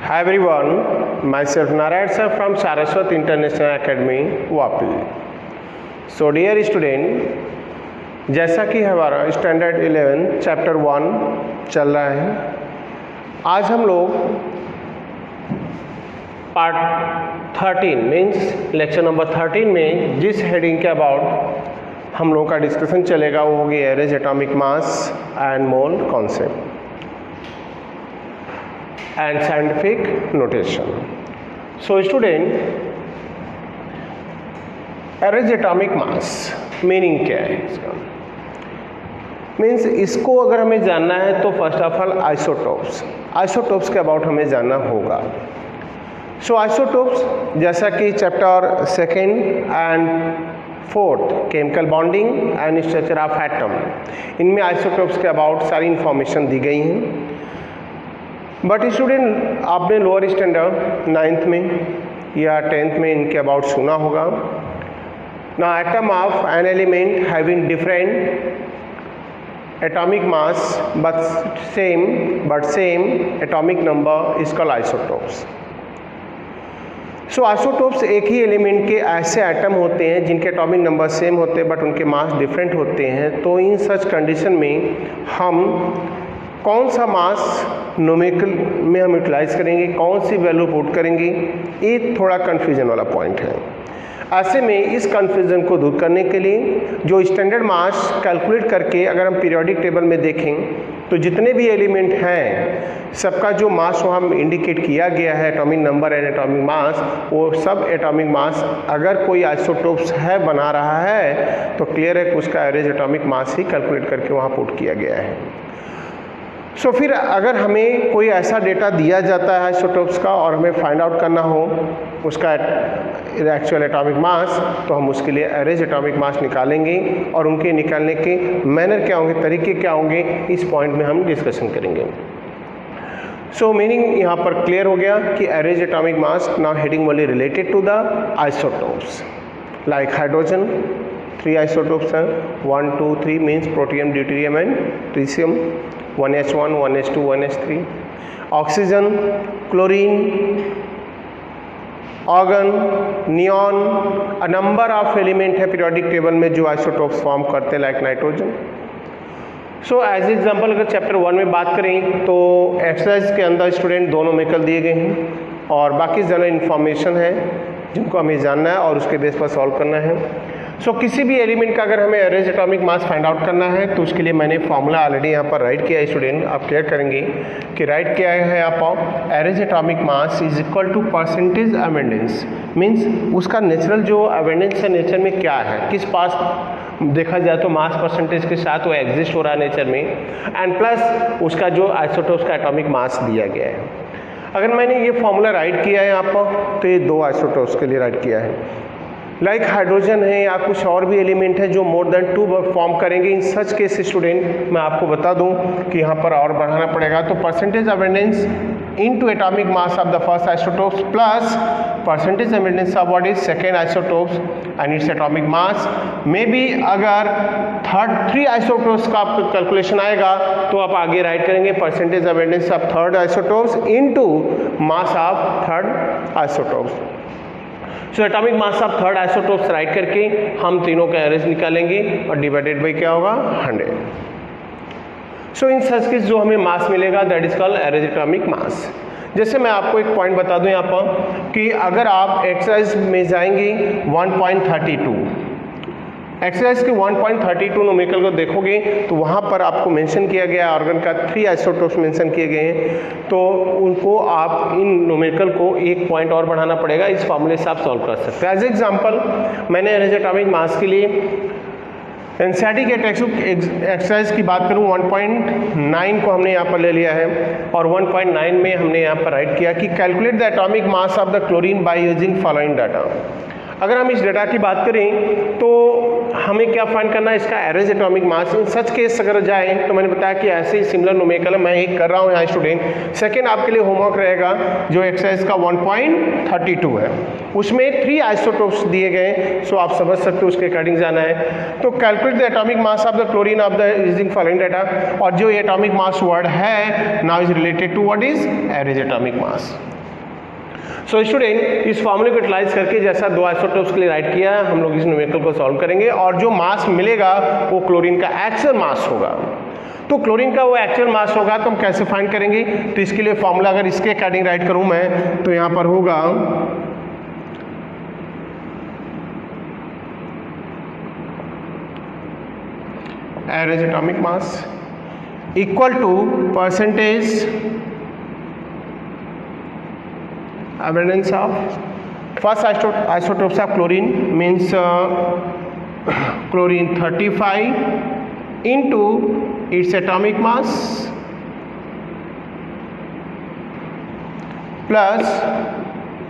Hi everyone, myself Narayan sir from Saraswat International Academy, Vapi. So dear student, जैसा कि हमारा standard 11 chapter 1 चल रहा है, आज हम लोग पार्ट 13 मीन्स लेक्चर नंबर 13 में जिस हेडिंग के अबाउट हम लोगों का डिस्कशन चलेगा वो होगी average atomic mass and mole concept and scientific notation. So student, average atomic mass meaning क्या है इसका? मीन्स इसको अगर हमें जानना है तो फर्स्ट ऑफ ऑल आइसोटोप्स के अबाउट हमें जानना होगा। सो आइसोटोप्स जैसा कि chapter 2 and 4 chemical bonding and structure of atom, इनमें आइसोटोप्स के अबाउट सारी इंफॉर्मेशन दी गई हैं। बट स्टूडेंट, आपने लोअर स्टैंडर्ड 9th में या 10th में इनके अबाउट सुना होगा। ना atom of an element having different atomic mass but same atomic number is called isotopes. So isotopes एक ही एलिमेंट के ऐसे एटम होते हैं जिनके एटॉमिक नंबर सेम होते हैं बट उनके मास डिफरेंट होते हैं। तो इन सच कंडीशन में हम कौन सा मास न्यूमेरिकल में हम यूटिलाइज करेंगे, कौन सी वैल्यू पुट करेंगे, ये थोड़ा कन्फ्यूजन वाला पॉइंट है। ऐसे में इस कन्फ्यूजन को दूर करने के लिए जो स्टैंडर्ड मास कैलकुलेट करके अगर हम पीरियोडिक टेबल में देखें तो जितने भी एलिमेंट हैं सबका जो मास वहाँ इंडिकेट किया गया है atomic number and atomic mass, वो सब एटॉमिक मास अगर कोई आइसोटोप्स है बना रहा है तो क्लियर है कि उसका एवरेज एटॉमिक मास ही कैलकुलेट करके वहाँ पुट किया गया है। सो फिर अगर हमें कोई ऐसा डेटा दिया जाता है आइसोटोप्स का और हमें फाइंड आउट करना हो उसका एक्चुअल एटॉमिक मास, तो हम उसके लिए एवरेज एटॉमिक मास निकालेंगे और उनके निकालने के मैनर क्या होंगे, तरीके क्या होंगे, इस पॉइंट में हम डिस्कशन करेंगे। सो मीनिंग यहाँ पर क्लियर हो गया कि average atomic mass now heading only related to the isotopes. Like hydrogen 3 isotopes हैं, 1 2 3 means protium, deuterium and tritium, 1s1 1s2 1s3। Oxygen, chlorine, argon, neon, a number of element है periodic table में जो isotopes form करते हैं like nitrogen. So as example अगर chapter 1 में बात करें तो एक्सरसाइज के अंदर स्टूडेंट दोनों न्यूमेरिकल दिए गए हैं और बाकी जनरल इन्फॉर्मेशन है जिनको हमें जानना है और उसके बेस पर सॉल्व करना है। सो किसी भी एलिमेंट का अगर हमें average atomic mass find out करना है तो उसके लिए मैंने फॉर्मूला ऑलरेडी यहाँ पर राइट किया है। स्टूडेंट आप क्लियर करेंगे कि राइट किया है यहाँ पर average atomic mass is equal to percentage abundance, means उसका नेचुरल जो अबेंडेंस है नेचर में क्या है, किस पास देखा जाए तो मास परसेंटेज के साथ वो एग्जिस्ट हो रहा है नेचर में, एंड प्लस उसका जो आइसोटोप्स का एटॉमिक मास दिया गया है। अगर मैंने ये फॉर्मूला राइट किया है यहाँ पर तो ये 2 आइसोटोप्स के लिए राइट किया है। लाइक हाइड्रोजन है या कुछ और भी एलिमेंट है जो मोर देन 2 फॉर्म करेंगे। इन सच केस स्टूडेंट मैं आपको बता दूं कि यहाँ पर और बढ़ाना पड़ेगा, तो percentage abundance into atomic mass of the first isotopes plus percentage abundance of what is second isotopes and it's atomic mass. May be अगर 3 आइसोटोप्स का आपको कैलकुलेशन आएगा तो आप आगे राइट करेंगे percentage abundance of third isotopes into mass of third isotopes. So atomic mass of third isotopes right करके हम तीनों का एवरेज निकालेंगे और डिवाइडेड बाई क्या होगा 100। सो इन सच केस जो हमें मास मिलेगा that is called average atomic मास। जैसे मैं आपको एक पॉइंट बता दूं यहाँ पर कि अगर आप एक्सरसाइज में जाएंगे 1.32 एक्सरसाइज के 1.32 न्यूमेरिकल को देखोगे तो वहाँ पर आपको मेंशन किया गया है ऑर्गन का 3 आइसोटोप्स मेंशन किए गए हैं, तो उनको आप इन न्यूमेरिकल को 1 पॉइंट और बढ़ाना पड़ेगा। इस फॉर्मूले से आप सॉल्व कर सकते हैं। एज एग्जांपल मैंने एवरेज एटॉमिक मास के लिए एनसीईआरटी के टेक्स्ट बुक एक्सरसाइज की बात करूं 1.9 को हमने यहाँ पर ले लिया है और 1.9 में हमने यहाँ पर राइट किया कि calculate the atomic mass of the chlorine by using following data. अगर हम इस डेटा की बात करें तो हमें क्या फाइंड करना है, इसका एवरेज एटॉमिक मास। इन सच केस अगर जाए तो मैंने बताया कि ऐसे ही सिमिलर न्यूमेरिकल मैं एक कर रहा हूँ यहाँ स्टूडेंट। सेकेंड आपके लिए होमवर्क रहेगा जो एक्सरसाइज का 1.32 है, उसमें 3 आइसोटोप्स दिए गए, सो आप समझ सकते हो उसके अकॉर्डिंग जाना है। तो calculate the atomic mass of the chlorine of the using following data, और जो एटॉमिक मास वर्ड है now is related to what is average atomic mass. So student इस फॉर्मूले को यूटिलाइज करके जैसा 2 आइसोटोप्स के लिए राइट किया हम लोग इस न्यूमेरिकल को सॉल्व करेंगे, और जो मास मिलेगा वो क्लोरीन का एक्चुअल मास होगा। तो क्लोरीन का वो एक्चुअल मास होगा तो हम कैसे फाइंड करेंगे, तो इसके लिए फॉर्मूला अगर इसके अकॉर्डिंग राइट करूं मैं तो यहाँ पर होगा average atomic mass equal to percentage abundance of first isotopes of chlorine means chlorine 35 into its atomic mass plus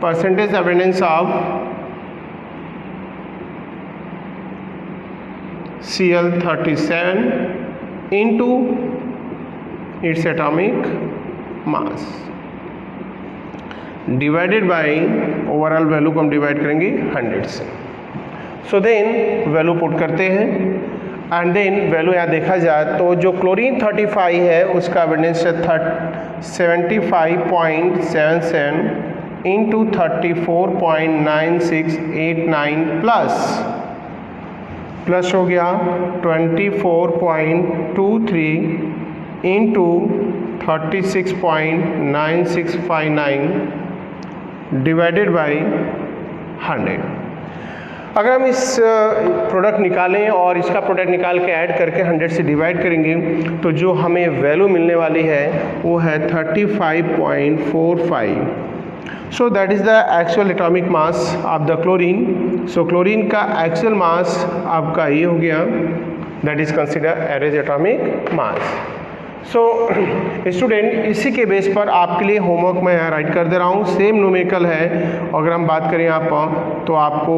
percentage abundance of Cl37 into its atomic mass divided by overall value को हम divide करेंगे 100 से। So then value put करते हैं and then value यहाँ देखा जाए तो जो क्लोरीन 35 है उसका एविडेंस है 75.77 इंटू 34.9689 प्लस हो गया 24.23 इंटू 36.9659 डिवाइडेड बाई 100। अगर हम इस प्रोडक्ट निकालें और इसका प्रोडक्ट निकाल के ऐड करके 100 से डिवाइड करेंगे तो जो हमें वैल्यू मिलने वाली है वो है 35.45। So that is the actual atomic mass of the chlorine. So chlorine का एक्चुअल मास आपका ये हो गया, that is consider average atomic mass. So student इसी के बेस पर आपके लिए होमवर्क मैं यहाँ राइट कर दे रहा हूँ, सेम न्यूमेरिकल है। अगर हम बात करें आप तो आपको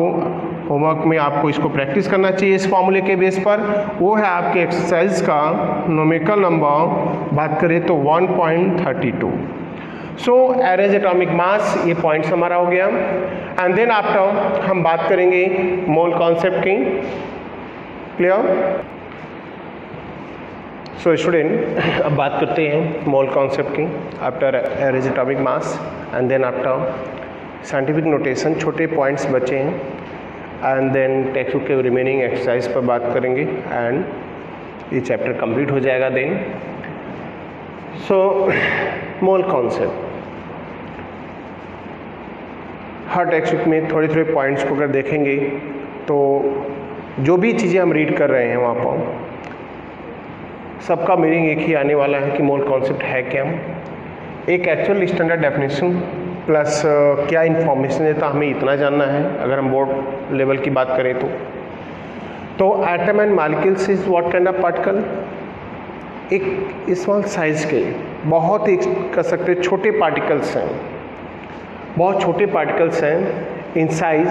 होमवर्क में आपको इसको प्रैक्टिस करना चाहिए इस फॉर्मूले के बेस पर। वो है आपके एक्सरसाइज का न्यूमेरिकल नंबर बात करें तो 1.32। सो एवरेज एटॉमिक मास ये पॉइंट्स हमारा हो गया एंड देन आफ्टर हम बात करेंगे मोल कॉन्सेप्ट की। क्लियर? सो स्टूडेंट अब बात करते हैं मोल कॉन्सेप्ट की after average atomic mass and then after scientific notation. छोटे पॉइंट्स बचे हैं एंड देन टेक्स्ट बुक के रिमेनिंग एक्सरसाइज पर बात करेंगे एंड ये चैप्टर कंप्लीट हो जाएगा देन। सो मोल कॉन्सेप्ट हर टेक्स्ट बुक में थोड़े थोड़े पॉइंट्स को अगर देखेंगे तो जो भी चीज़ें हम रीड कर रहे हैं वहाँ पर सबका मीनिंग एक ही आने वाला है कि मोल कॉन्सेप्ट है क्या। एक एक्चुअल स्टैंडर्ड डेफिनेशन प्लस क्या इन्फॉर्मेशन देता हमें इतना जानना है। अगर हम बोर्ड लेवल की बात करें तो atom and molecules is what kind of particle, एक स्मॉल साइज के बहुत ही कह सकते छोटे पार्टिकल्स हैं, बहुत छोटे पार्टिकल्स हैं इन साइज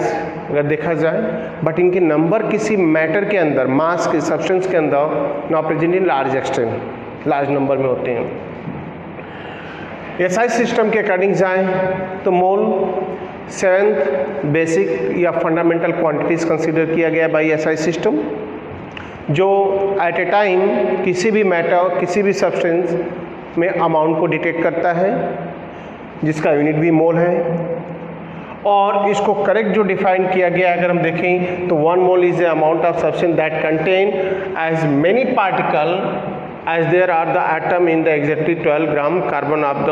अगर देखा जाए, बट इनके नंबर किसी मैटर के अंदर मास के सब्सटेंस के अंदर not present in large extent, large number में होते हैं। एसआई सिस्टम के अकॉर्डिंग जाएं तो मोल 7th बेसिक या फंडामेंटल क्वांटिटीज कंसीडर किया गया बाय एसआई सिस्टम, जो एट ए टाइम किसी भी मैटर किसी भी सब्सटेंस में अमाउंट को डिटेक्ट करता है जिसका यूनिट भी मोल है। और इसको करेक्ट जो डिफाइन किया गया अगर हम देखें तो 1 mole is the amount of substance that contain as many particle as there are the atom in the exactly 12 gram carbon of the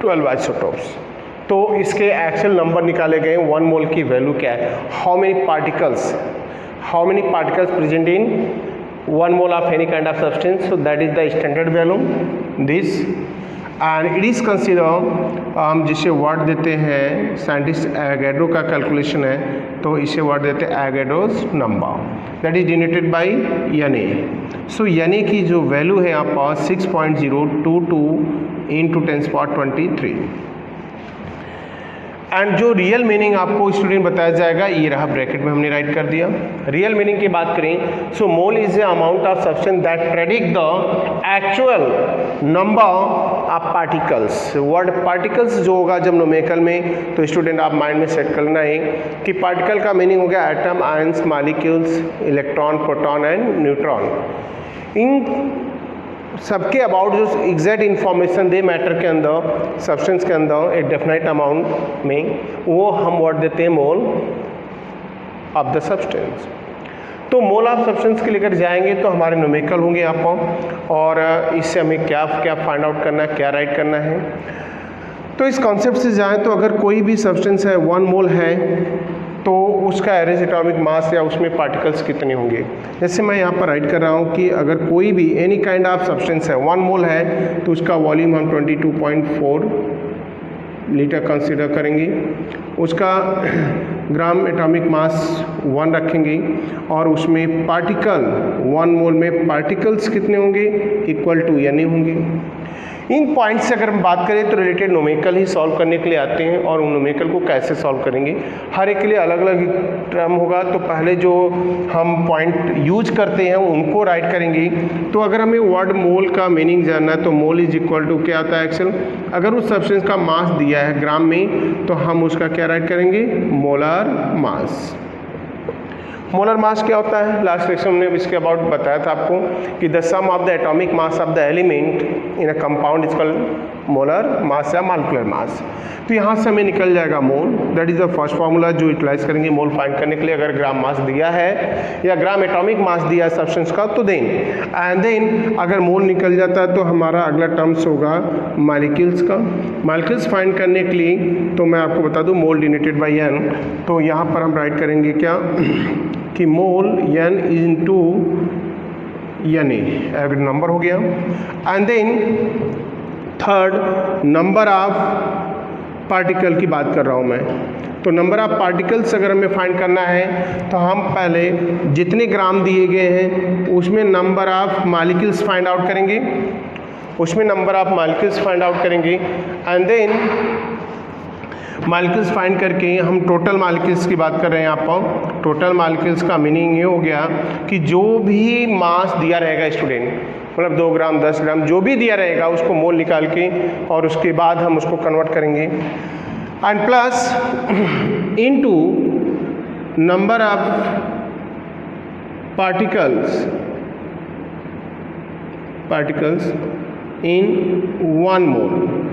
12 isotopes. तो इसके एक्चुअल नंबर निकाले गए 1 मोल की वैल्यू क्या है, how many particles present in 1 mole of any kind of substance, so that is the standard value this and it is consider, हम जिसे word देते हैं साइंटिस्ट एवोगैड्रो का कैलकुलेशन है तो इसे वर्ड देते हैं Avogadro's number, that is denoted by Na। So Na की जो वैल्यू है यहाँ पर 6.022 × 10⁻23। एंड जो रियल मीनिंग आपको स्टूडेंट बताया जाएगा ये रहा, ब्रैकेट में हमने राइट कर दिया। रियल मीनिंग की बात करें, so mole is a amount of substance that predict the actual number of particles. Word particles जो होगा जब न्यूमेरिकल में, तो स्टूडेंट आप माइंड में सेट करना है कि पार्टिकल का मीनिंग हो गया atom, ions, molecules, electron, proton and neutron. इन सबके अबाउट जो एग्जैक्ट इन्फॉर्मेशन दे मैटर के अंदर, सब्सटेंस के अंदर एक डेफिनेट अमाउंट में, वो हम वर्ड देते हैं मोल ऑफ द सब्सटेंस। तो मोल ऑफ सब्सटेंस के लेकर जाएंगे तो हमारे न्यूमेरिकल होंगे आपको, और इससे हमें क्या क्या फाइंड आउट करना है, क्या राइट करना है। तो इस कॉन्सेप्ट से जाएं तो अगर कोई भी सब्सटेंस है 1 मोल है तो उसका एवरेज एटॉमिक मास या उसमें पार्टिकल्स कितने होंगे। जैसे मैं यहाँ पर राइट कर रहा हूँ कि अगर कोई भी एनी काइंड ऑफ सब्सटेंस है 1 मोल है तो उसका वॉल्यूम हम 22.4 लीटर कंसीडर करेंगे, उसका ग्राम एटॉमिक मास 1 रखेंगे, और उसमें पार्टिकल 1 मोल में पार्टिकल्स कितने होंगे, इक्वल टू यानी होंगे। इन पॉइंट से अगर हम बात करें तो रिलेटेड न्यूमेरिकल ही सॉल्व करने के लिए आते हैं, और उन न्यूमेरिकल को कैसे सॉल्व करेंगे हर एक के लिए अलग अलग टर्म होगा। तो पहले जो हम पॉइंट यूज करते हैं उनको राइट करेंगे। तो अगर हमें वर्ड मोल का मीनिंग जानना है तो मोल इज इक्वल टू क्या आता है एक्चुअल, अगर उस सब्सटेंस का मास दिया है ग्राम में तो हम उसका क्या राइट करेंगे, मोलर मास। मोलर मास क्या होता है, लास्ट लेक्चर में इसके अबाउट बताया था आपको कि the sum of the atomic mass of the element in a compound is called molar mass या मॉलिक्यूलर मास। तो यहाँ से हमें निकल जाएगा mole, that is the first formula जो यूटिलाइज करेंगे मोल फाइंड करने के लिए। अगर ग्राम मास दिया है या ग्राम एटॉमिक मास दिया है सब्सटेंस का तो देन, एंड देन अगर मोल निकल जाता है तो हमारा अगला टर्म्स होगा मॉलिक्यूल्स का। मॉलिक्यूल्स फाइंड करने के लिए तो मैं आपको बता दूं मोल डिनोटेड बाय n, तो यहाँ पर हम राइट करेंगे क्या कि mole n into N average number हो गया, and then third number of particle की बात कर रहा हूँ मैं। तो नंबर ऑफ पार्टिकल्स अगर हमें फाइंड करना है तो हम पहले जितने ग्राम दिए गए हैं उसमें number of molecules find out करेंगे, उसमें number of molecules find out करेंगे, एंड देन मॉलिक्यूल्स फाइंड करके हम टोटल मॉलिक्यूल्स की बात कर रहे हैं यहाँ पर। टोटल मॉलिक्यूल्स का मीनिंग ये हो गया कि जो भी मास दिया रहेगा स्टूडेंट, मतलब 2 ग्राम 10 ग्राम जो भी दिया रहेगा उसको मोल निकाल के और उसके बाद हम उसको कन्वर्ट करेंगे, and plus into number of particles in 1 मोल।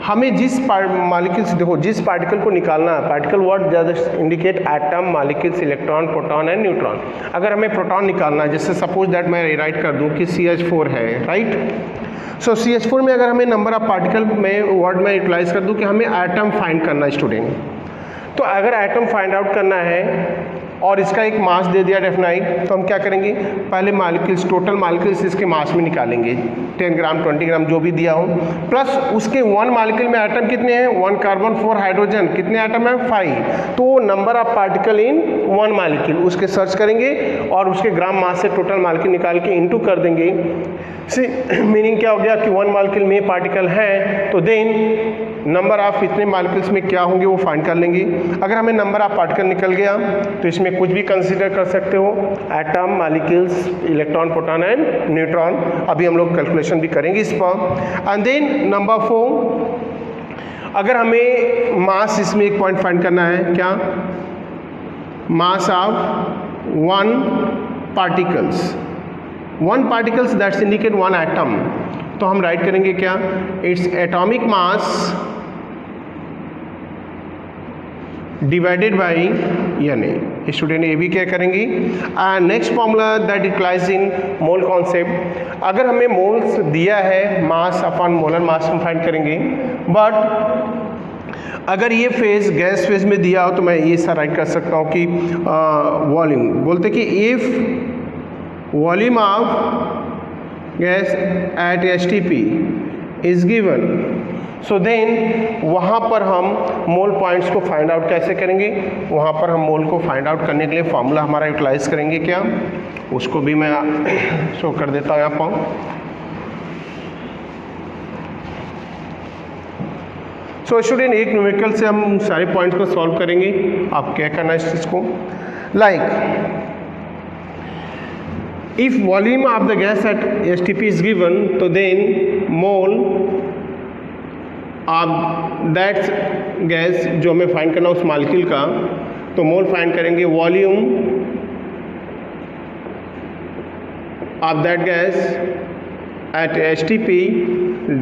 हमें जिस मॉलिक्यूल्स, देखो जिस पार्टिकल को निकालना है, पार्टिकल वर्ड ज़्यादा indicate atom, molecules, electron, proton and neutron. अगर हमें प्रोटॉन निकालना है, जैसे सपोज दैट मैं राइट कर दूं कि CH4 है, राइट। सो CH4 में अगर हमें नंबर ऑफ पार्टिकल में वर्ड में यूटिलाइज कर दूं कि हमें एटम फाइंड करना है स्टूडेंट, तो अगर एटम फाइंड आउट करना है और इसका एक मास दे दिया डेफिनाइट, तो हम क्या करेंगे, पहले मॉलिक्यूल्स, टोटल मॉलिक्यूल्स इसके मास में निकालेंगे, 10 ग्राम 20 ग्राम जो भी दिया हो, प्लस उसके 1 मॉलिक्यूल में एटम कितने हैं, 1 कार्बन 4 हाइड्रोजन, कितने एटम है 5, तो number of particle in 1 molecule उसके सर्च करेंगे और उसके ग्राम मास से टोटल मॉलिक्यूल निकाल के इनटू कर देंगे। मीनिंग क्या हो गया कि 1 मॉलिक्यूल में पार्टिकल है तो देन नंबर ऑफ इतने मॉलिक्यूल्स में क्या होंगे वो फाइंड कर लेंगे। अगर हमें नंबर ऑफ पार्टिकल निकल गया तो इसमें कुछ भी कंसीडर कर सकते हो, atom, molecules, electron, proton and neutron. अभी हम लोग कैलकुलेशन भी करेंगे इस पर। एंड देन नंबर 4, अगर हमें मास इसमें एक पॉइंट फाइंड करना है, क्या, mass of 1 particles that's indicate 1 atom, तो हम राइट करेंगे क्या, it's atomic mass divided by Na। Student ये भी क्या करेंगे, next formula that utilize in mole concept. अगर हमें मोल्स दिया है, मास अपॉन मोलर मास हम फाइंड करेंगे, बट अगर ये फेज गैस फेज में दिया हो तो मैं ये सा राइट कर सकता हूँ कि वॉल्यूम, बोलते कि if volume of gas at STP is given, so then वहाँ पर हम मोल पॉइंट्स को फाइंड आउट कैसे करेंगे, वहाँ पर हम मोल को फाइंड आउट करने के लिए फार्मूला हमारा यूटिलाइज करेंगे, क्या, उसको भी मैं शो कर देता हूँ यहाँ पर। सो स्टूडेंट एक न्यूमेरिकल से हम सारे पॉइंट्स को सॉल्व करेंगे। आप क्या करना है इस चीज़ को, like if volume of the gas at STP is given, तो then mole of that gas जो हमें फाइंड करना उस मालिक्यूल का, तो मोल फाइंड करेंगे volume of that gas at STP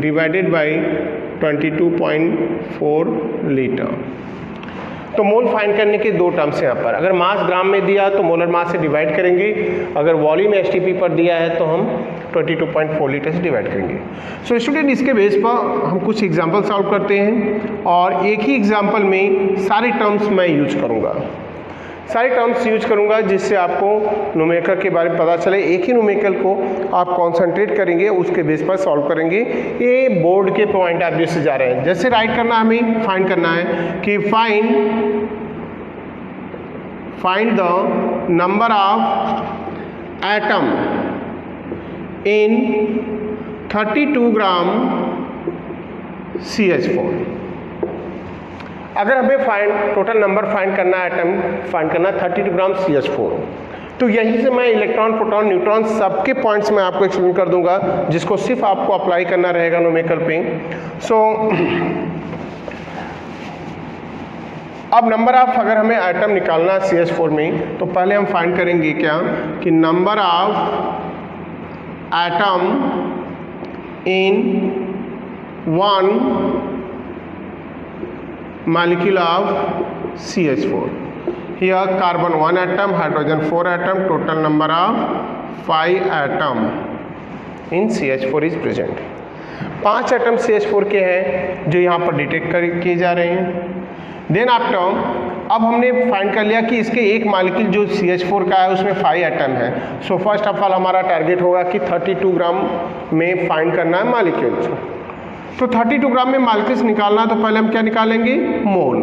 divided by 22.4 litre. तो मोल फाइंड करने के दो टर्म्स हैं यहाँ पर। अगर मास ग्राम में दिया तो मोलर मास से डिवाइड करेंगे, अगर वॉल्यूम STP पर दिया है तो हम 22.4 लीटर से डिवाइड करेंगे। सो स्टूडेंट इसके बेस पर हम कुछ एग्जांपल सॉल्व करते हैं और एक ही एग्जांपल में सारे टर्म्स मैं यूज करूँगा, सारे टर्म्स यूज करूंगा जिससे आपको न्यूमेरिकल के बारे में पता चले। एक ही न्यूमेरिकल को आप कंसंट्रेट करेंगे, उसके बेस पर सॉल्व करेंगे। ये बोर्ड के पॉइंट ऑफ व्यू से जा रहे हैं। जैसे राइट करना हमें फाइंड करना है कि find the number of atom in 32 gram CH4। अगर हमें टोटल नंबर फाइंड करना है, एटम फाइंड करना 32 ग्राम CH4, तो यहीं से मैं इलेक्ट्रॉन, प्रोटॉन, न्यूट्रॉन सबके पॉइंट्स में आपको एक्सप्लेन कर दूंगा, जिसको सिर्फ आपको अप्लाई करना रहेगा न्यूमेरिकल पे। सो अब नंबर ऑफ, अगर हमें एटम निकालना है CH4 में, तो पहले हम फाइंड करेंगे क्या कि number of atom in one molecule of CH4. Here carbon 1 atom, hydrogen 4 atom, total number of 5 atom in CH4 is present. 5 atom CH4 के हैं जो यहाँ पर डिटेक्ट किए जा रहे हैं। देन आफ्टर अब हमने फाइंड कर लिया कि इसके एक मालिक्यूल जो CH4 का है उसमें 5 एटम है। सो फर्स्ट ऑफ ऑल हमारा टारगेट होगा कि 32 ग्राम में फाइंड करना है मालिक्यूल्स। तो 32 ग्राम में मालिक्यूल्स निकालना, तो पहले हम क्या निकालेंगे, mole.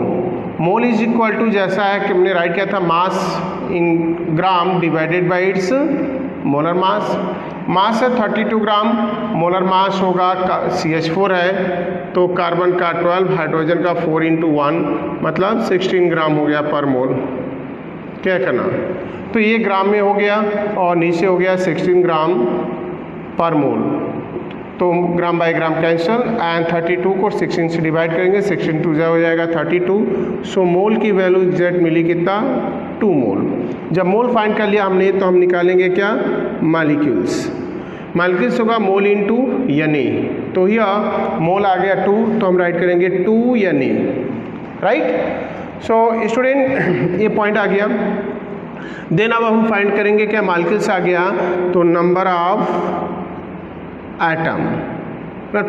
Mole is equal to, जैसा है कि हमने राइट किया था, mass in gram divided by its molar mass. Mass है 32 ग्राम, मोलर मास होगा CH4 है तो कार्बन का 12, हाइड्रोजन का 4 × 1 मतलब 16 ग्राम हो गया पर मोल। क्या करना, तो ये ग्राम में हो गया और नीचे हो गया 16 ग्राम पर मोल, तो ग्राम बाय ग्राम कैंसिल एंड 32 को 16 से डिवाइड करेंगे, 16 2 हो जाएगा 32। सो मोल की वैल्यू एग्जैक्ट मिली कितना, 2 मोल। जब मोल फाइंड कर लिया हमने तो हम निकालेंगे क्या, मालिक्यूल्स। मालिक्यूल्स होगा मोल इंटू Na, तो यह मोल आ गया 2, तो हम राइट करेंगे 2 Na, राइट। सो स्टूडेंट ये पॉइंट आ गया। देन अब हम फाइंड करेंगे क्या, मालिक्यूल्स आ गया तो number of atom,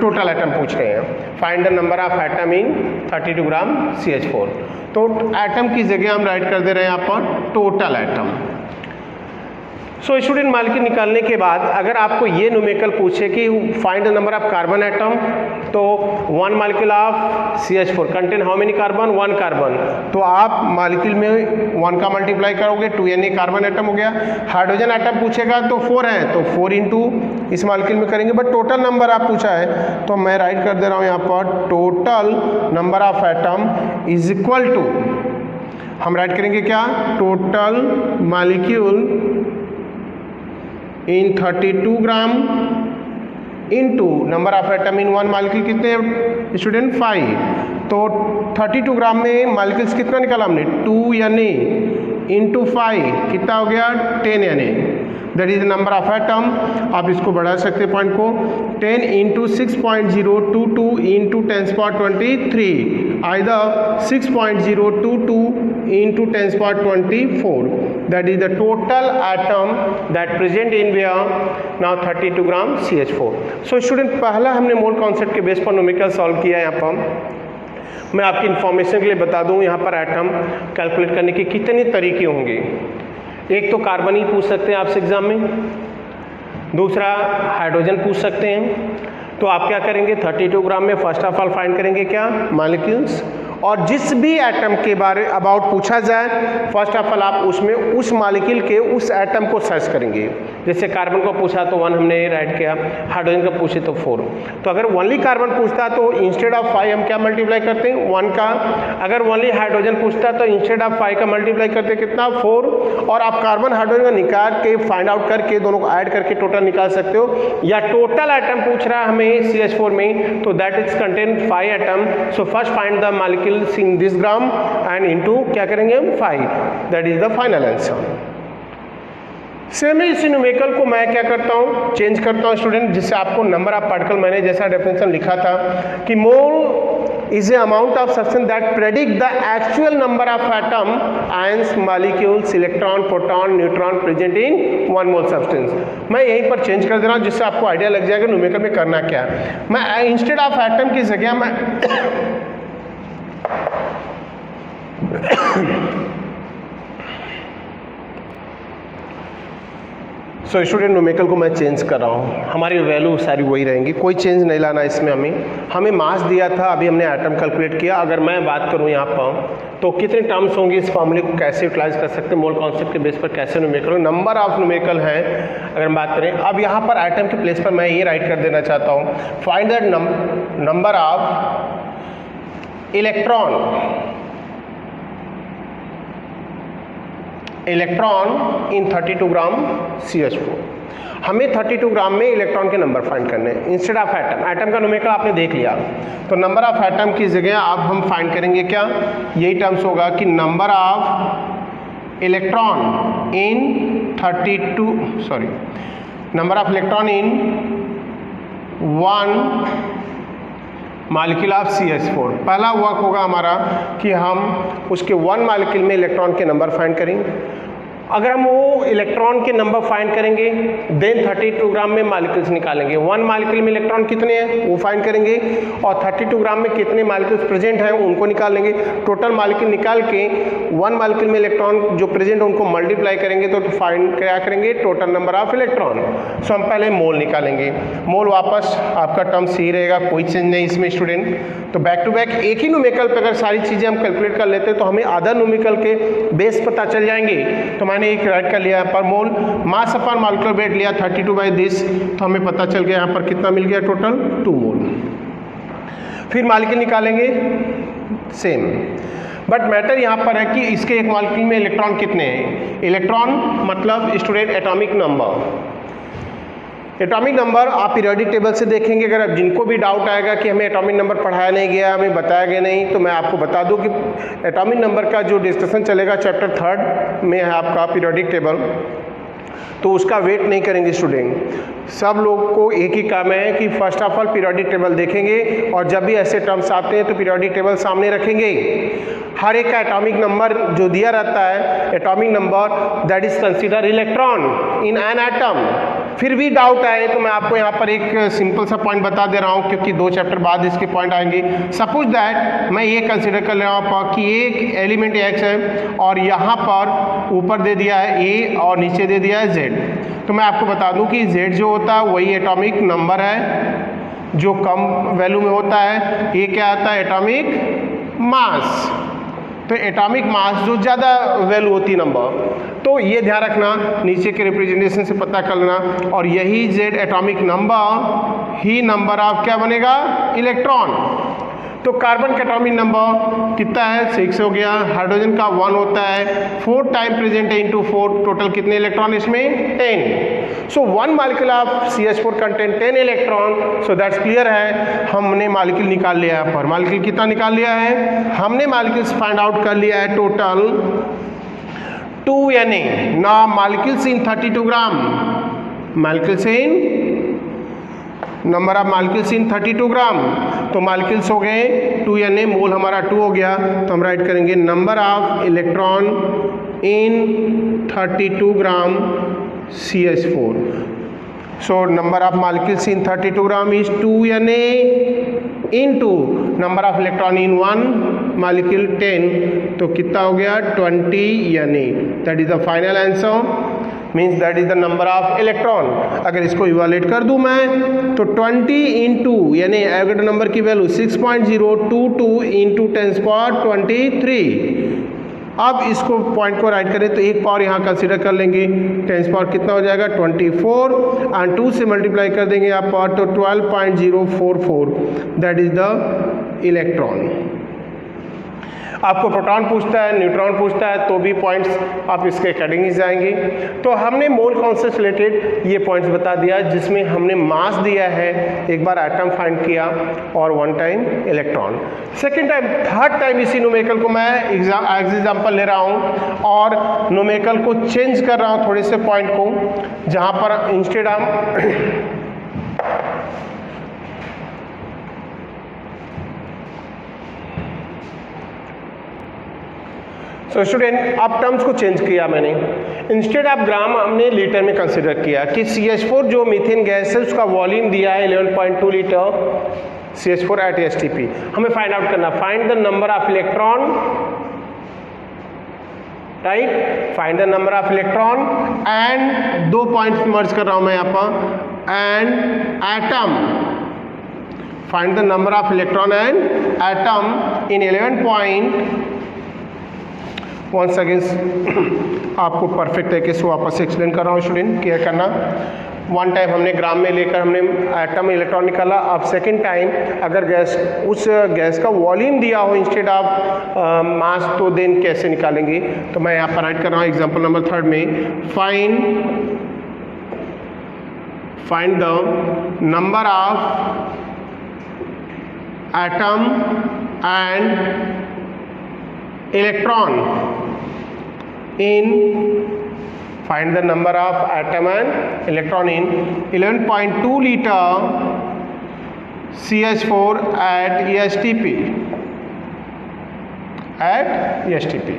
total atom पूछ रहे हैं, find the number of atom in 32 gram CH4। तो एटम की जगह हम राइट कर दे रहे हैं यहाँ पर total atom. So student molecule निकालने के बाद अगर आपको ये न्यूमेरिकल पूछे कि find the number of carbon atom, तो 1 molecule of CH4 contain how many carbon, 1 carbon, तो आप मालिक्यूल में 1 का मल्टीप्लाई करोगे 2 Na कार्बन एटम हो गया। हाइड्रोजन एटम पूछेगा तो 4 है तो 4 इंटू इस मालिक्यूल में करेंगे, बट टोटल नंबर आप पूछा है तो मैं राइट कर दे रहा हूँ यहाँ पर total number of atom is equal to, हम राइट करेंगे क्या, total molecule in 32 gram into number of atom in 1 molecule कितने हैं स्टूडेंट, 5। तो 32 ग्राम में मालिक्यूल्स कितना निकाला हमने, 2 Na इंटू 5 कितना हो गया, 10 Na, that is number of atom. आप इसको बढ़ा सकते हैं पॉइंट को, 10 into 6.022 into 10⁻23, either 6.022 into 10⁻24, that is the total atom that present in where now 32 gram CH4। So student पहला हमने मोल कॉन्सेप्ट के बेस पर न्यूमेरिकल सॉल्व किया। यहाँ पर मैं आपकी इन्फॉर्मेशन के लिए बता दूँ, यहाँ पर एटम कैलकुलेट करने के कितने तरीके होंगे। एक तो कार्बन ही पूछ सकते हैं आपसे एग्जाम में, दूसरा हाइड्रोजन पूछ सकते हैं। तो आप क्या करेंगे, 32 ग्राम में फर्स्ट ऑफ ऑल फाइंड करेंगे क्या, मालिक्यूल्स, और जिस भी एटम के बारे अबाउट पूछा जाए, फर्स्ट ऑफ ऑल आप उसमें उस मॉलिक्यूल के उस एटम को सर्च करेंगे। जैसे कार्बन को पूछा तो 1 हमने राइट किया, हाइड्रोजन का पूछे तो 4। तो अगर ओनली कार्बन पूछता तो इंस्टेड ऑफ 5 हम क्या मल्टीप्लाई करते हैं 1 का। अगर ओनली हाइड्रोजन पूछता तो इंस्टेड ऑफ 5 का मल्टीप्लाई करते हैं कितना 4। और आप कार्बन हाइड्रोजन का निकाल के फाइंड आउट करके दोनों को ऐड करके टोटल निकाल सकते हो। या टोटल एटम पूछ रहा है हमें CH4 में, तो that is contain 5 atom. So first find the molecules in this gram and into क्या करेंगे हम 5, that is the final answer. Same ही इसी न्यूमेरिकल को मैं क्या करता हूँ, चेंज करता हूँ स्टूडेंट, जिससे आपको नंबर ऑफ पार्टिकल, मैंने जैसा डेफिनेशन लिखा था कि मोल is a amount of substance that predict the actual number of atom, ions, molecules, electron, proton, neutron present in 1 mole substance. मैं यहीं पर चेंज कर दे रहा हूँ जिससे आपको आइडिया लग जाएगा न्यूमेरिकल में करना क्या है। मैं इंस्टेड ऑफ एटम की जगह मैं सो स्टूडेंट न्यूमेरिकल को मैं चेंज कर रहा हूँ, हमारी वैल्यू सारी वही रहेंगी, कोई चेंज नहीं लाना इसमें। हमें मास दिया था, अभी हमने एटम कैलकुलेट किया। अगर मैं बात करूँ यहाँ पर तो कितने टर्म्स होंगे, इस फॉर्मूले को कैसे यूटिलाइज कर सकते हैं, मोल कॉन्सेप्ट के बेस पर कैसे न्यूमेरिकल, नंबर ऑफ न्यूमेरिकल है अगर हम बात करें। अब यहाँ पर एटम के प्लेस पर मैं ये राइट कर देना चाहता हूँ, find the number of electron in 32 gram CH4। हमें 32 ग्राम में इलेक्ट्रॉन के नंबर फाइंड करने हैं इंस्टेड ऑफ एटम। एटम का न्यूमेरिकल आपने देख लिया, तो नंबर ऑफ एटम की जगह अब हम फाइंड करेंगे क्या, यही टर्म्स होगा कि number of electron in 32 number of electron in 1 molecule of CH4। पहला वर्क होगा हमारा कि हम उसके 1 मॉलिक्यूल में इलेक्ट्रॉन के नंबर फाइंड करेंगे। अगर हम वो इलेक्ट्रॉन के नंबर फाइंड करेंगे देन 32 ग्राम में मॉलिक्यूल्स निकालेंगे। 1 मॉलिक्यूल में इलेक्ट्रॉन कितने हैं वो फाइंड करेंगे और 32 ग्राम में कितने मॉलिक्यूल्स प्रेजेंट हैं उनको निकाल लेंगे। टोटल मॉलिक्यूल निकाल के 1 मॉलिक्यूल में इलेक्ट्रॉन जो प्रेजेंट है उनको मल्टीप्लाई करेंगे तो फाइंड क्या करेंगे, टोटल नंबर ऑफ इलेक्ट्रॉन। सो हम पहले मोल निकालेंगे। मोल वापस आपका टर्म सही रहेगा, कोई चेंज नहीं इसमें स्टूडेंट। तो बैक टू बैक एक ही न्यूमेरिकल पे अगर सारी चीज़ें हम कैलकुलेट कर लेते हैं तो हमें अदर न्यूमेरिकल के बेस पता चल जाएंगे। तो मैंने एक राइट कर लिया यहाँ पर मोल, मास अपॉन मॉलिक्यूलर वेट लिया 32/10, तो हमें पता चल गया यहाँ पर कितना मिल गया, टोटल 2 मोल। फिर मॉलिक्यूल निकालेंगे सेम, बट मैटर यहाँ पर है कि इसके एक मॉलिक्यूल में इलेक्ट्रॉन कितने हैं। इलेक्ट्रॉन मतलब student atomic number. Atomic number आप पीरियोडिक टेबल से देखेंगे। अगर आप जिनको भी डाउट आएगा कि हमें एटॉमिक नंबर पढ़ाया नहीं गया, हमें बताया गया नहीं, तो मैं आपको बता दूं कि एटॉमिक नंबर का जो डिस्कशन चलेगा चैप्टर 3 में है आपका पीरियोडिक टेबल, तो उसका वेट नहीं करेंगे स्टूडेंट। सब लोग को एक ही काम है कि first of all periodic table देखेंगे और जब भी ऐसे टर्म्स आते हैं तो पीरियोडिक टेबल सामने रखेंगे। हर एक का एटॉमिक नंबर जो दिया रहता है, atomic number that is consider electron in an atom. फिर भी डाउट आए तो मैं आपको यहाँ पर एक सिंपल सा पॉइंट बता दे रहा हूँ, क्योंकि 2 चैप्टर बाद इसके पॉइंट आएंगे। सपोज दैट मैं ये कंसीडर कर ले रहा हूँ कि एक एलिमेंट X है और यहाँ पर ऊपर दे दिया है A और नीचे दे दिया है Z। तो मैं आपको बता दूँ कि Z जो होता है वही एटॉमिक नंबर है जो कम वैल्यू में होता है। ये क्या आता है, एटॉमिक मास। तो एटॉमिक मास जो ज़्यादा वैल्यू होती है नंबर, तो ये ध्यान रखना, नीचे के रिप्रेजेंटेशन से पता कर लेना। और यही Z atomic number he number of क्या बनेगा, इलेक्ट्रॉन। तो कार्बन का एटॉमिक नंबर कितना है, 6 हो गया। हाइड्रोजन का 1 होता है, 4 टाइम प्रेजेंट है इंटू 4, टोटल कितने इलेक्ट्रॉन इसमें, 10। सो 1 molecule of CH4 contain 10 electron. So that's clear है, हमने मॉलिक्यूल निकाल लिया है। पर मॉलिक्यूल कितना निकाल लिया है, हमने मॉलिक्यूल्स फाइंड आउट कर लिया है total 2Na। Now molecules in 32 gram, molecules in number of molecules in 32 ग्राम। तो मॉलिक्यूल्स हो गए 2Na, मोल हमारा 2 हो गया। तो हम राइट करेंगे number of electron in 32 gram CH4। So number of molecules in 32 gram is 2Na into number of electron in 1 molecule 10। तो कितना हो गया, 20Na। That is the final answer. Means that is the number of electron. अगर इसको evaluate कर दूं मैं तो 20 इंटू यानी एवोगैड्रो नंबर की वैल्यू 6.022 इंटू 10⁻23। अब इसको पॉइंट को राइट करें तो एक पावर यहाँ कंसीडर कर लेंगे, 10 पावर कितना हो जाएगा 24 एंड 2 से मल्टीप्लाई कर देंगे आप पावर तो 12.044 दैट इज द इलेक्ट्रॉन। आपको प्रोटॉन पूछता है, न्यूट्रॉन पूछता है तो भी पॉइंट्स आप इसके अकॉर्डिंग ही जाएंगे। तो हमने मोल कॉन्सेप्ट से रिलेटेड ये पॉइंट्स बता दिया जिसमें हमने मास दिया है, एक बार एटम फाइंड किया और 1 time electron. Second time, third time इसी न्यूमेरिकल को मैं एग्जाम्पल ले रहा हूँ और न्यूमेरिकल को चेंज कर रहा हूँ थोड़े से पॉइंट को, जहाँ पर इंस्टेड हम तो स्टूडेंट अब टर्म्स को चेंज किया मैंने, इंस्टेड ऑफ ग्राम हमने लीटर में कंसिडर किया कि CH4 जो मीथेन गैस है उसका वॉल्यूम दिया है 11.2 लीटर CH4 एट STP। हमें फाइंड आउट करना, find the number of electron, right, find the number of electron and 2 points merge कर रहा हूं मैं यहाँ पर, and atom, find the number of electron and atom in 11 point. Once again आपको perfect तरीके से वापस एक्सप्लेन कर रहा हूँ स्टूडेंट, क्लियर करना। वन टाइम हमने ग्राम में लेकर हमने एटम इलेक्ट्रॉन निकाला, अब सेकेंड टाइम अगर गैस उस गैस का वॉल्यूम दिया हो इंस्टेड ऑफ मास तो देन कैसे निकालेंगे। तो मैं यहाँ पर राइट कर रहा हूँ एग्जाम्पल नंबर 3 में, find the number of atom and electron in, find the number of atom and electron in 11.2 liter CH4 at STP, at STP।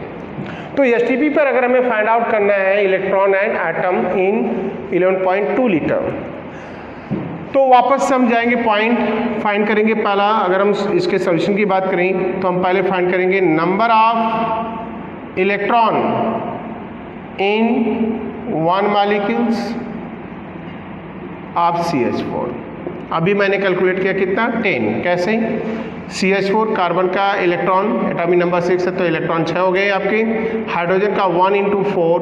तो STP पर अगर हमें फाइंड आउट करना है electron and atom in 11.2 litre, तो वापस हम जाएंगे पॉइंट फाइंड करेंगे। पहला अगर हम इसके सॉल्यूशन की बात करें तो हम पहले फाइंड करेंगे number of electron in 1 molecules of CH4। अभी मैंने कैलकुलेट किया कितना 10, कैसे CH4 कार्बन का इलेक्ट्रॉन एटॉमिक नंबर 6 है तो इलेक्ट्रॉन 6 हो गए आपके, हाइड्रोजन का 1 × 4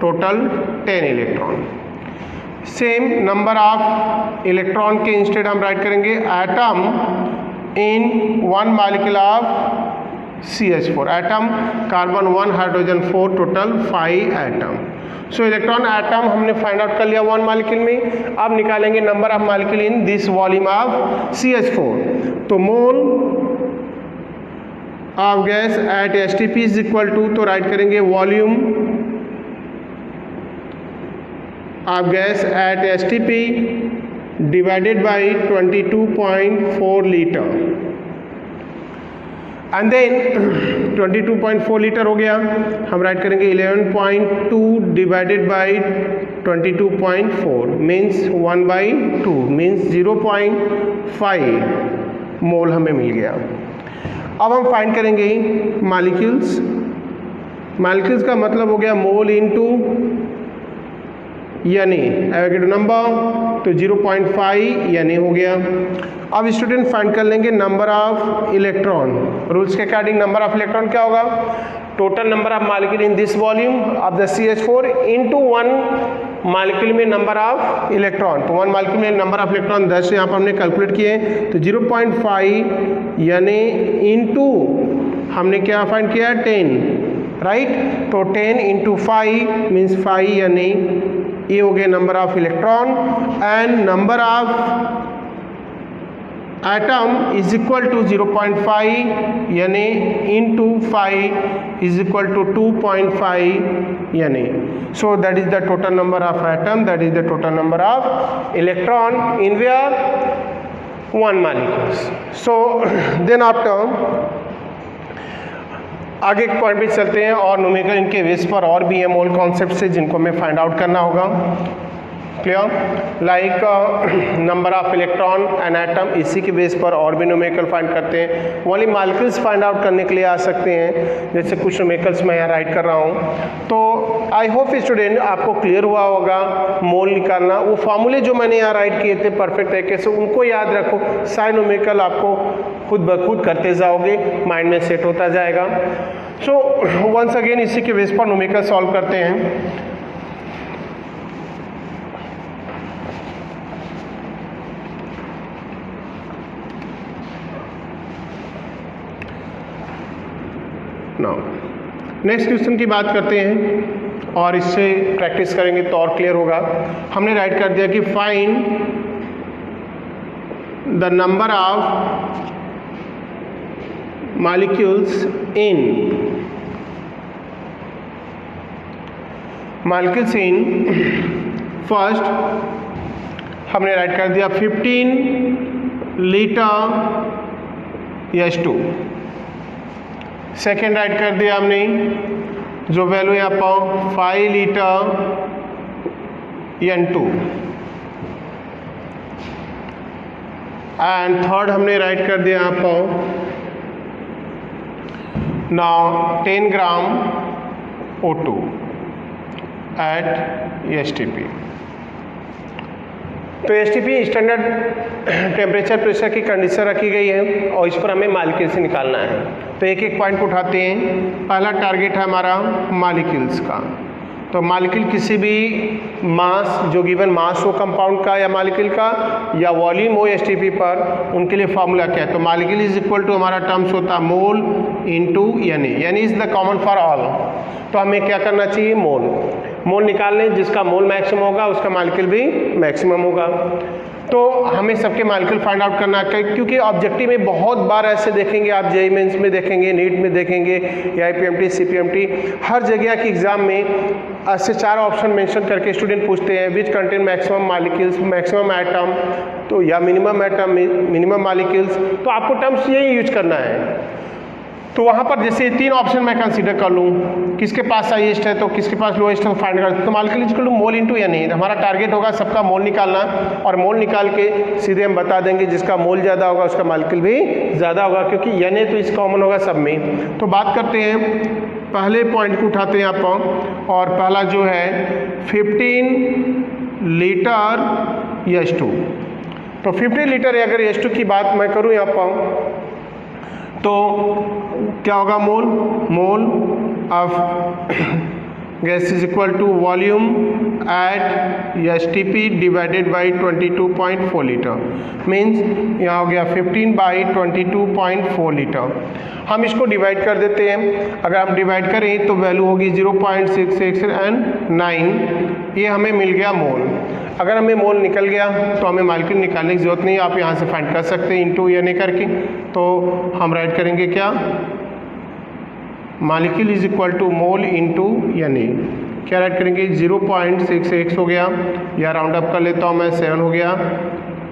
total 10 electron. Same number of electron के इंस्टेड हम राइट करेंगे atom in 1 molecule of CH4, atom carbon 1 hydrogen 4 total 5 atom. So electron atom हमने फाइंड आउट कर लिया 1 मॉलिक्यूल में। अब निकालेंगे number of molecule in this volume of CH4। तो mole of gas at STP is equal to, तो write करेंगे volume of gas at STP divided by 22.4 liter and then 22.4 litre हो गया, हम राइट करेंगे 11.2 डिवाइडेड बाई 22.4 मीन्स 1/2 मीन्स 0.5 मोल हमें मिल गया। अब हम फाइंड करेंगे मॉलिक्यूल्स, मॉलिक्यूल्स का मतलब हो गया मोल इनटू यानी एवोगैड्रो नंबर, तो 0.5 यानी हो गया। अब स्टूडेंट फाइंड कर लेंगे नंबर ऑफ इलेक्ट्रॉन, रूल्स के अकॉर्डिंग नंबर ऑफ इलेक्ट्रॉन क्या होगा, total number of molecule in this volume of the CH4 into 1 molecule में नंबर ऑफ इलेक्ट्रॉन। तो 1 मॉलिक्यूल में नंबर ऑफ इलेक्ट्रॉन 10 यहाँ पर हमने कैलकुलेट किए, तो 0.5 यानी इनटू हमने क्या फाइंड किया 10, राइट, तो 10 × 5 मीन्स 5 यानी ये हो गया number of electron and number of atom is equal to 0.5 यानी इनटू 5 इज इक्वल टू 2.5 यानी, so that is the total number of atom, that is the total number of electron in where 1 molecules. So then after आगे एक point पे चलते हैं और numerical इनके base पर और भी है मोल कॉन्सेप्ट से जिनको हमें फाइंड आउट करना होगा। Clear. Like number of electron an atom, इसी के बेस पर और भी न्यूमेरिकल फाइंड करते हैं। ओनली मॉलिक्यूल्स फाइंड आउट करने के लिए आ सकते हैं, जैसे कुछ न्यूमेरिकल्स मैं यहाँ राइट कर रहा हूँ। तो आई होप स्टूडेंट आपको क्लियर हुआ होगा मोल निकालना। वो फार्मूले जो मैंने यहाँ राइट किए थे परफेक्ट तरीके से, उनको याद रखो, सारे न्यूमेरिकल आपको खुद ब खुद करते जाओगे, माइंड में सेट होता जाएगा। सो वंस अगेन इसी के बेस पर न्यूमेरिकल सॉल्व करते हैं। नाउ नेक्स्ट क्वेश्चन की बात करते हैं और इससे प्रैक्टिस करेंगे तो और क्लियर होगा। हमने राइट कर दिया कि find the number of molecules in first हमने राइट कर दिया 15 लीटर H2। सेकेंड राइट कर दिया हमने जो वैल्यू यहाँ पाओ 5 लीटर N2। एंड थर्ड हमने राइट कर दिया यहाँ पाओ नाउ 10 ग्राम O2 एट STP। तो STP स्टैंडर्ड टेम्परेचर प्रेशर की कंडीशन रखी गई है और इस पर हमें मॉलिक्यूल से निकालना है। तो एक एक पॉइंट उठाते हैं। पहला टारगेट है हमारा मॉलिक्यूल्स का। तो मॉलिक्यूल किसी भी मास, जो गिवन मास हो कंपाउंड का या मॉलिक्यूल का, या वॉल्यूम हो STP पर, उनके लिए फॉर्मूला क्या है? तो मॉलिक्यूल इज इक्वल टू हमारा टर्म्स होता है मोल इनटू Na। यानी is the common for all. तो हमें क्या करना चाहिए? मोल निकालने, जिसका मोल मैक्सिमम होगा उसका मॉलिक्यूल भी मैक्सिमम होगा। तो हमें सबके मॉलिक्यूल फाइंड आउट करना है, क्योंकि ऑब्जेक्टिव में बहुत बार ऐसे देखेंगे आप, जेईई मेंस में देखेंगे, नीट में देखेंगे, AIPMT CPMT, हर जगह के एग्जाम में ऐसे 4 ऑप्शन मेंशन करके स्टूडेंट पूछते हैं which contain maximum molecules, maximum atom, तो या मिनिमम एटम, मिनिमम मॉलिक्यूल्स। तो आपको टर्म्स यही यूज करना है। तो वहाँ पर जैसे 3 ऑप्शन मैं कंसीडर कर लूँ, किसके पास हाईएस्ट है तो किसके पास लोएस्ट है, तो फाइंड कर। तो molecule is equal to mole into Na। हमारा टारगेट होगा सबका मोल निकालना, और मोल निकाल के सीधे हम बता देंगे जिसका मोल ज़्यादा होगा उसका मॉलिक्यूल भी ज़्यादा होगा, क्योंकि Na तो इस कॉमन होगा सब में। तो बात करते हैं, पहले पॉइंट को उठाते हैं आप, और पहला जो है 15 लीटर H2। तो 15 लीटर अगर H2 की बात मैं करूँ यहाँ पर, तो क्या होगा? Mole of gas is equal to volume at STP divided by 22.4 litre. Means यहाँ हो गया 15/22.4 लीटर। हम इसको डिवाइड कर देते हैं। अगर हम डिवाइड करें तो वैल्यू होगी 0.669। ये हमें मिल गया मोल। अगर हमें मोल निकल गया तो हमें मॉलिक्यूल निकालने की जरूरत नहीं, आप यहाँ से फाइंड कर सकते हैं इनटू Na करके। तो हम राइट करेंगे क्या? Molecule is equal to mole into Na। क्या राइट करेंगे? 0.66 हो गया, या राउंड अप कर लेता हूँ मैं, 7 हो गया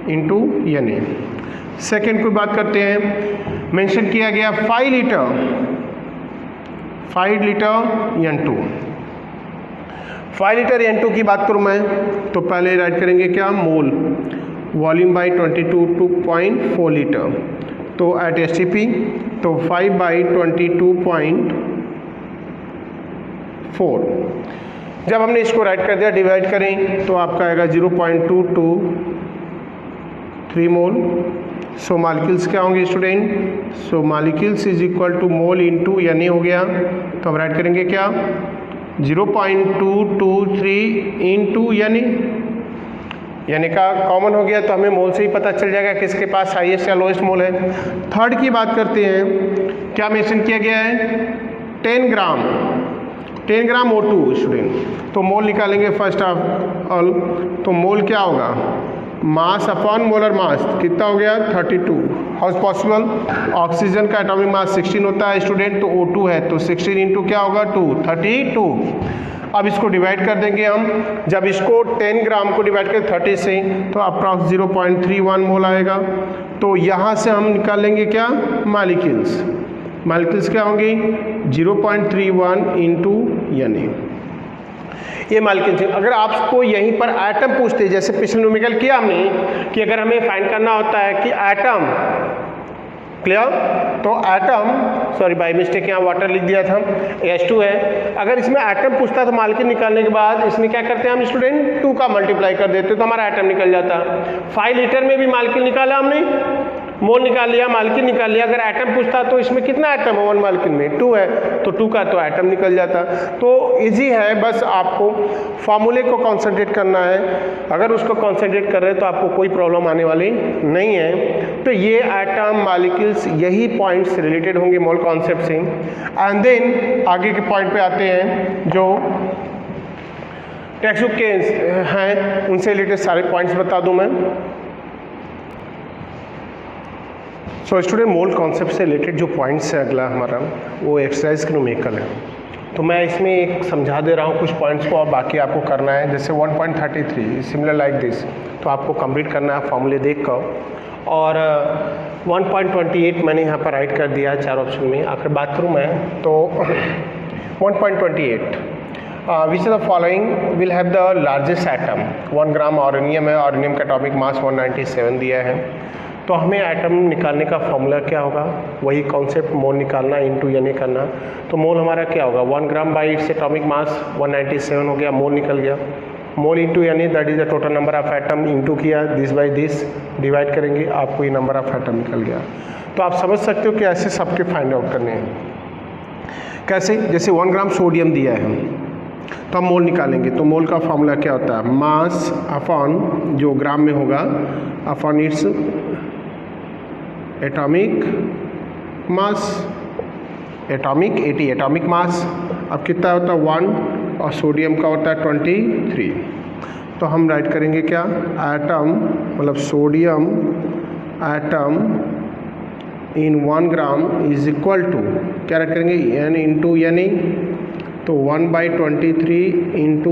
इनटू Na। सेकेंड कोई बात करते हैं, मेंशन किया गया 5 लीटर N2। 5 लीटर N2 की बात करूँ मैं, तो पहले राइट करेंगे क्या? मोल, वॉल्यूम बाई 22.4 लीटर, तो एट STP तो 5/22.4। जब हमने इसको राइट कर दिया, डिवाइड करें तो आपका आएगा 0.223 मोल। सो मॉलिक्यूल्स क्या होंगे student? So molecules is equal to mole into Na हो गया। तो हम राइट करेंगे क्या? 0.223 इनटू यानी का कॉमन हो गया, तो हमें मोल से ही पता चल जाएगा किसके पास हाईएस्ट या लोएस्ट मोल है। थर्ड की बात करते हैं, क्या मेंशन किया गया है? 10 ग्राम O2 स्टूडेंट। तो मोल निकालेंगे फर्स्ट ऑफ ऑल। तो मोल क्या होगा? मास अपॉन मोलर मास कितना हो गया? 32। How is possible? ऑक्सीजन का एटॉमिक मास 16 होता है स्टूडेंट, तो O2 है, तो 16 इंटू क्या होगा? 2, 32। अब इसको डिवाइड कर देंगे हम। जब इसको 10 ग्राम को डिवाइड करें 30 से, तो अप्रॉक्स 0.31 मोल आएगा। तो यहाँ से हम निकाल लेंगे क्या? मॉलिक्यूल्स क्या होंगी? 0.31 इंटू Na। ये मालिक्यूल। अगर आपको यहीं पर एटम पूछते, जैसे पिछले न्यूमेरिकल किया हमने कि अगर हमें फाइंड करना होता है कि एटम, क्लियर, तो एटम, सॉरी बाय मिस्टेक यहाँ वाटर लिख दिया था, H2 है। अगर इसमें एटम पूछता तो मालिक्यूल निकालने के बाद इसमें क्या करते हैं हम स्टूडेंट, 2 का मल्टीप्लाई कर देते तो हमारा एटम निकल जाता। 5 लीटर में भी मालिक्यूल निकाला हमने, मोल निकाल लिया, मालिक्यूल निकाल लिया। अगर एटम पूछता तो इसमें कितना एटम है 1 मालिक्यूल में, 2 है, तो 2 का तो एटम निकल जाता। तो इजी है, बस आपको फॉर्मूले को कॉन्सेंट्रेट करना है। अगर उसको कॉन्सेंट्रेट कर रहे हैं तो आपको कोई प्रॉब्लम आने वाली नहीं है। तो ये एटम मालिक्यूल्स यही पॉइंट्स रिलेटेड होंगे मोल कॉन्सेप्ट से। एंड देन आगे के पॉइंट पे आते हैं जो टेक्स्ट बुक के हैं, उनसे रिलेटेड सारे पॉइंट्स बता दूं मैं। सो स्टूडेंट, मोल कॉन्सेप्ट से रिलेटेड जो पॉइंट्स है अगला हमारा, वो एक्सरसाइज के न्यूमेरिकल है। तो मैं इसमें एक समझा दे रहा हूँ कुछ पॉइंट्स को, और बाकी आपको करना है। जैसे 1.33 सिमिलर लाइक दिस, तो आपको कंप्लीट करना है फॉर्मूले देख कर। और 1.28 मैंने यहाँ पर राइट कर दिया है 4 ऑप्शन में। आखिर बात करूँ मैं तो 1.28 which the following will have the largest atom. 1 ग्राम ऑर्गेनियम है, ऑर्गेनियम का एटॉमिक मास 197 दिया है। तो हमें एटम निकालने का फॉर्मूला क्या होगा, वही कॉन्सेप्ट, मोल निकालना इंटू यानी करना। तो मोल हमारा क्या होगा, 1 ग्राम बाई इट्स एटॉमिक मास 197 हो गया, मोल निकल गया। मोल इंटू यानी that is the total number of atom, into किया दिस बाई दिस, डिवाइड करेंगे, आपको ये नंबर ऑफ एटम निकल गया। तो आप समझ सकते हो कि ऐसे सबके फाइंड आउट करने हैं। कैसे, जैसे 1 ग्राम सोडियम दिया है तो हम मोल निकालेंगे। तो मोल का फॉर्मूला क्या होता है, मास अपॉन जो ग्राम में होगा अपॉन इट्स एटॉमिक मास, एटॉमिक 80 एटॉमिक मास। अब कितना होता है 1, और सोडियम का होता है 23। तो हम राइट करेंगे क्या, एटम मतलब sodium atom in 1 gram is equal to, क्या राइट करेंगे, एन इंटू यानी, तो 1/23 इंटू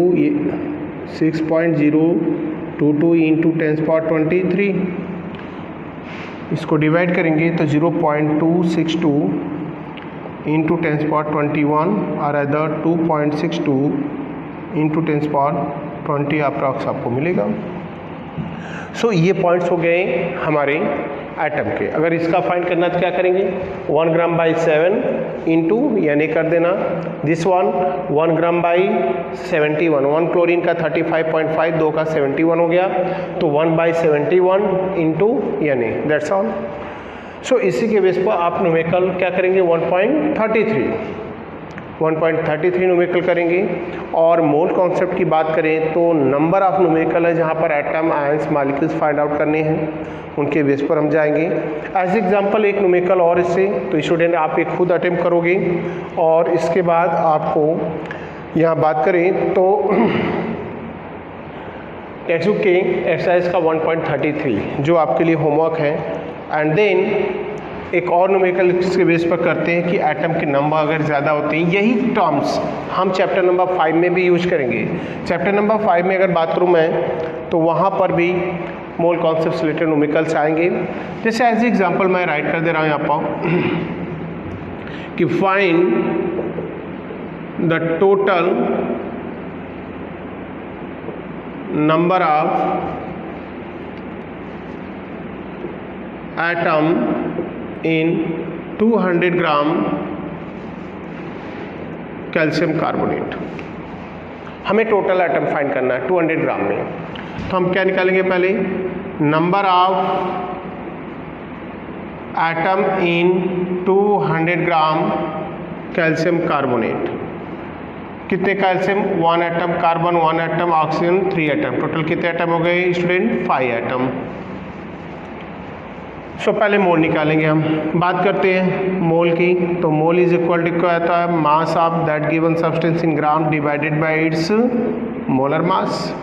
6.022 इंटू 10⁻23, इसको डिवाइड करेंगे तो 0.262 इंटू 10⁻21 और अदर 2.62 इंटू 10⁻20 अप्रॉक्स आपको मिलेगा। सो ये पॉइंट्स हो गए हमारे एटम के। अगर इसका फाइंड करना तो क्या करेंगे, 1 ग्राम बाई 7 इंटू यानी कर देना दिस 1 ग्राम बाई 71, 1 क्लोरीन का 35.5, 2 का 71 हो गया, तो 1/71 इंटू यानी, दैट्स ऑल। सो इसी के बेस पर आप न्यूमेरिकल क्या करेंगे, 1.33 न्यूमेरिकल करेंगे। और मोल कॉन्सेप्ट की बात करें तो नंबर ऑफ न्यूमेरिकल है जहाँ पर atom, ions, molecules find out करने हैं, उनके बेस पर हम जाएंगे। एज एग्जांपल एक न्यूमेरिकल और इससे, तो स्टूडेंट आप एक खुद अटेम्प्ट करोगे और इसके बाद आपको यहाँ बात करें तो टेक्स्ट बुक के एक्सरसाइज का 1.33 जो आपके लिए होमवर्क है। एंड देन एक और न्यूमेरिकल इसके बेस पर करते हैं कि एटम के नंबर अगर ज़्यादा होते हैं, यही टर्म्स हम चैप्टर नंबर 5 में भी यूज करेंगे। चैप्टर नंबर 5 में अगर बात करूँ मैं तो वहाँ पर भी मोल कॉन्सेप्ट रिलेटेड न्यूमेरिकल्स आएंगे। जैसे एज एग्जांपल मैं राइट कर दे रहा हूँ यहाँ पर कि find the total number of atom in 200 gram calcium carbonate. हमें टोटल एटम फाइंड करना है 200 ग्राम में। तो हम क्या निकालेंगे, पहले number of atom in 200 gram calcium carbonate. कितने calcium, 1 atom, carbon 1 atom, oxygen 3 atom, total कितने एटम हो गए स्टूडेंट, 5 एटम। सो पहले मोल निकालेंगे हम। बात करते हैं मोल की, तो मोल इज इक्वल टू क्या आता है, mass of that given substance in gram divided by it's molar मास।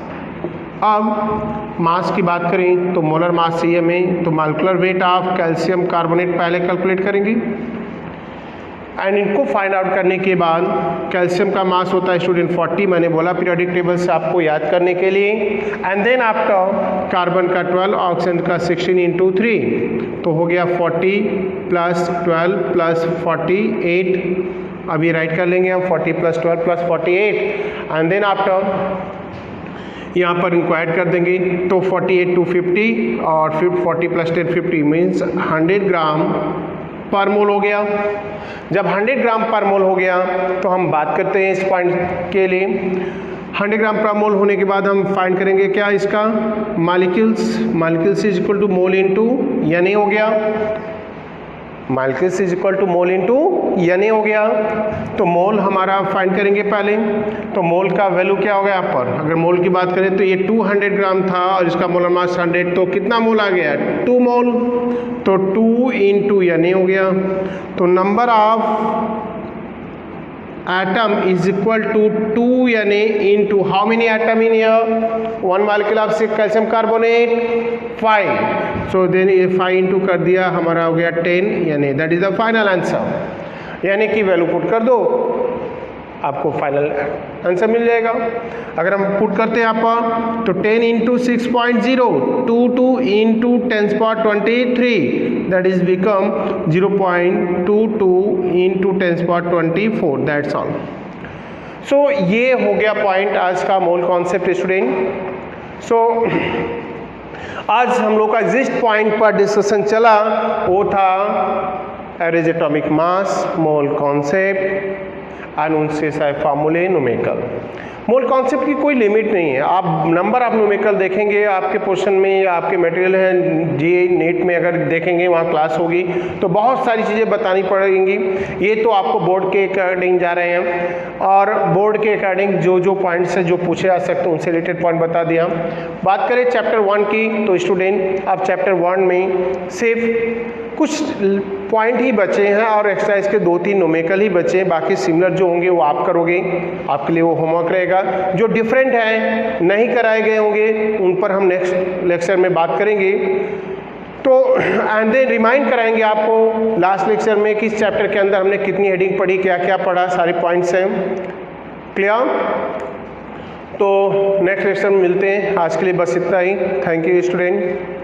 अब मास की बात करें तो मोलर मास चाहिए हमें, तो molecular weight of calcium carbonate पहले कैलकुलेट करेंगे। एंड इनको फाइंड आउट करने के बाद कैल्शियम का मास होता है स्टूडेंट 40, मैंने बोला पीरियोडिक टेबल से आपको याद करने के लिए। एंड देन आफ्टर कार्बन का 12, ऑक्सीजन का 16 इंटू 3, तो हो गया 40 + 12 + 48 अभी राइट कर लेंगे हम 40 + 12 + 48 एंड देन आफ्टर यहाँ पर इनको ऐड कर देंगे तो 48 to 50 और फिर 40 + 10 50 मीन्स 100 ग्राम पर मोल हो गया। जब 100 ग्राम पर मोल हो गया तो हम बात करते हैं इस पॉइंट के लिए 100 ग्राम पर मोल होने के बाद हम फाइंड करेंगे क्या इसका molecules is equal to mole into Na हो गया। Molecules is equal to mole into Na हो गया। तो मोल हमारा फाइंड करेंगे पहले। तो मोल का वैल्यू क्या होगा यहाँ पर, अगर मोल की बात करें तो ये 200 ग्राम था और इसका मोलर मास 100, तो कितना मोल आ गया 2 मोल। तो 2 इंटू Na हो गया। तो number of atom is equal to 2Na into how many atom in here, 1 molecule of calcium carbonate 5, so then ये 5 into कर दिया हमारा हो गया 10 Na, that is the final answer। यानी कि वैल्यू पुट कर दो आपको फाइनल आंसर मिल जाएगा। अगर हम पुट करते हैं यहाँ पर तो 10 into 6.0 22 into 10⁻23 that is become 0.22 into 10⁻24, that's all। सो ये हो गया पॉइंट आज का मोल कॉन्सेप्ट स्टूडेंट। सो आज हम लोग का जिस पॉइंट पर डिस्कशन चला वो था average atomic mass, mole concept and उनसे सारे फार्मूले, न्यूमेरिकल। मोल कॉन्सेप्ट की कोई लिमिट नहीं है। आप नंबर ऑफ न्यूमेरिकल देखेंगे आपके पोर्शन में या आपके मटेरियल है जी नेट में अगर देखेंगे वहाँ क्लास होगी तो बहुत सारी चीज़ें बतानी पड़ेंगी। ये तो आपको बोर्ड के अकॉर्डिंग जा रहे हैं और बोर्ड के अकॉर्डिंग जो पॉइंट्स है जो पूछे जा सकते हैं उनसे रिलेटेड पॉइंट बता दिया। बात करें चैप्टर 1 की तो स्टूडेंट अब चैप्टर 1 में सिर्फ कुछ पॉइंट ही बचे हैं और एक्सरसाइज के 2-3 न्यूमेरिकल ही बचे हैं, बाकी सिमिलर जो होंगे वो आप करोगे, आपके लिए वो होमवर्क रहेगा। जो डिफरेंट है नहीं कराए गए होंगे उन पर हम नेक्स्ट लेक्चर में बात करेंगे। तो एंड देन रिमाइंड कराएंगे आपको लास्ट लेक्चर में कि इस चैप्टर के अंदर हमने कितनी हेडिंग पढ़ी, क्या क्या पढ़ा, सारे पॉइंट्स हैं क्लियर। तो नेक्स्ट लेक्चर में मिलते हैं, आज के लिए बस इतना ही। Thank you student.